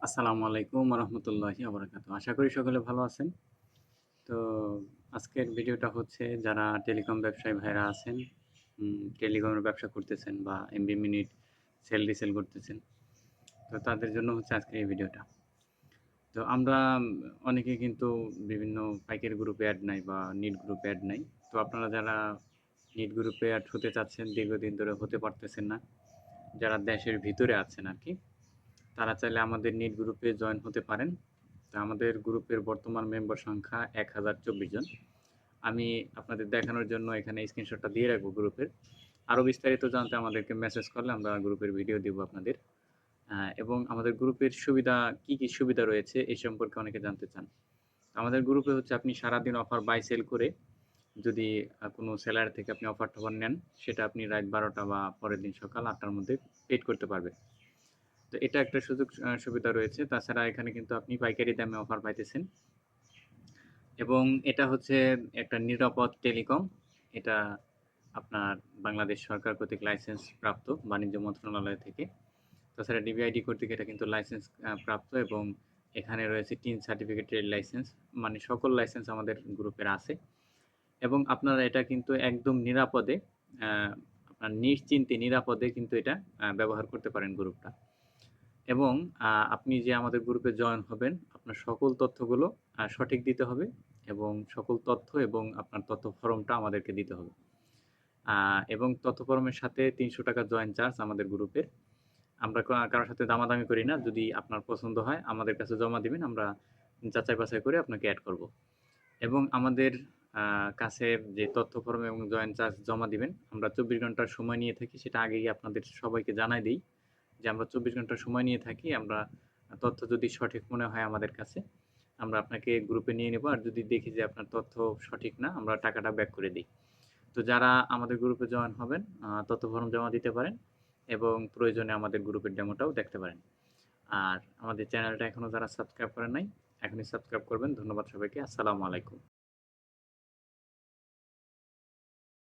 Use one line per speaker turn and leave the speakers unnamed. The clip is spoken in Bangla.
আসসালামু আলাইকুম রহমতুল্লাহি বারাকাতুহু। আশা করি সকলে ভালো আছেন। তো আজকের ভিডিওটা হচ্ছে যারা টেলিকম ব্যবসায়ী ভাইরা আছেন, টেলিকমের ব্যবসা করতেছেন বা এমবি মিনিট সেল রিসেল করতেছেন। তো তাদের জন্য হচ্ছে আজকের এই ভিডিওটা। তো আমরা অনেকে কিন্তু বিভিন্ন পাইকারি গ্রুপে অ্যাড নাই বা নিট গ্রুপে অ্যাড নাই। তো আপনারা যারা নিট গ্রুপে অ্যাড হতে চাচ্ছেন, দীর্ঘদিন ধরে হতে পারতেছেন না, যারা দেশের ভিতরে আছেন আরকি, তারা চাইলে আমাদের নিট গ্রুপে জয়েন হতে পারেন। তো আমাদের গ্রুপের বর্তমান মেম্বার সংখ্যা 1024 জন। আমি আপনাদের দেখানোর জন্য এখানে স্ক্রিনশটটা দিয়ে রাখবো গ্রুপের। আরও বিস্তারিত জানতে আমাদেরকে মেসেজ করলে আমরা গ্রুপের ভিডিও দিব আপনাদের। এবং আমাদের গ্রুপের সুবিধা কি সুবিধা রয়েছে এই সম্পর্কে অনেকে জানতে চান। আমাদের গ্রুপে হচ্ছে আপনি সারাদিন অফার বাই সেল করে যদি কোনো সেলার থেকে আপনি অফার-টফার নেন, সেটা আপনি রাত 12টা বা পরের দিন সকাল 8টার মধ্যে পেইড করতে পারবেন। তো এটা একটা সুযোগ সুবিধা রয়েছে। তাছাড়া এখানে কিন্তু আপনি পাইকারি দামে অফার পাইতেছেন এবং এটা হচ্ছে একটা নিরাপদ টেলিকম। এটা আপনার বাংলাদেশ সরকার কর্তৃক লাইসেন্স প্রাপ্ত বাণিজ্য মন্ত্রণালয় থেকে। তাছাড়া ডিবিআইডি কর্তৃক এটা কিন্তু লাইসেন্স প্রাপ্ত এবং এখানে রয়েছে টিন সার্টিফিকেট ট্রেড লাইসেন্স, মানে সকল লাইসেন্স আমাদের গ্রুপের আছে এবং আপনারা এটা কিন্তু একদম নিরাপদে আপনার নিশ্চিন্তে নিরাপদে কিন্তু এটা ব্যবহার করতে পারেন গ্রুপটা। এবং আপনি যে আমাদের গ্রুপে জয়েন হবেন, আপনার সকল তথ্যগুলো সঠিক দিতে হবে এবং সকল তথ্য এবং আপনার তথ্য ফরমটা আমাদেরকে দিতে হবে। এবং তথ্য ফরমের সাথে ৳৩০০ জয়েন চার্জ আমাদের গ্রুপের। আমরা কারো সাথে দামাদামি করি না। যদি আপনার পছন্দ হয় আমাদের কাছে জমা দিবেন। আমরা যাচাই বাছাই করে আপনাকে এড করব। এবং আমাদের কাছে যে তথ্য ফরম এবং জয়েন চার্জ জমা দিবেন, আমরা 24 ঘন্টার সময় নিয়ে থাকি। সেটা আগেই আপনাদের সবাইকে জানাই দেই যে আমরা 24 ঘন্টা সময় নিয়ে থাকি। আমরা তথ্য যদি সঠিক মনে হয় আমাদের কাছে, আমরা আপনাকে গ্রুপে নিয়ে নেব। আর যদি দেখি যে আপনার তথ্য সঠিক না, আমরা টাকাটা ব্যাক করে দিই। তো যারা আমাদের গ্রুপে জয়েন হবেন, তথ্য ফর্ম জমা দিতে পারেন এবং প্রয়োজনে আমাদের গ্রুপের ডেমোটাও দেখতে পারেন। আর আমাদের চ্যানেলটা এখনও যারা সাবস্ক্রাইব করেন নাই, এখনই সাবস্ক্রাইব করবেন। ধন্যবাদ সবাইকে। আসসালামু আলাইকুম।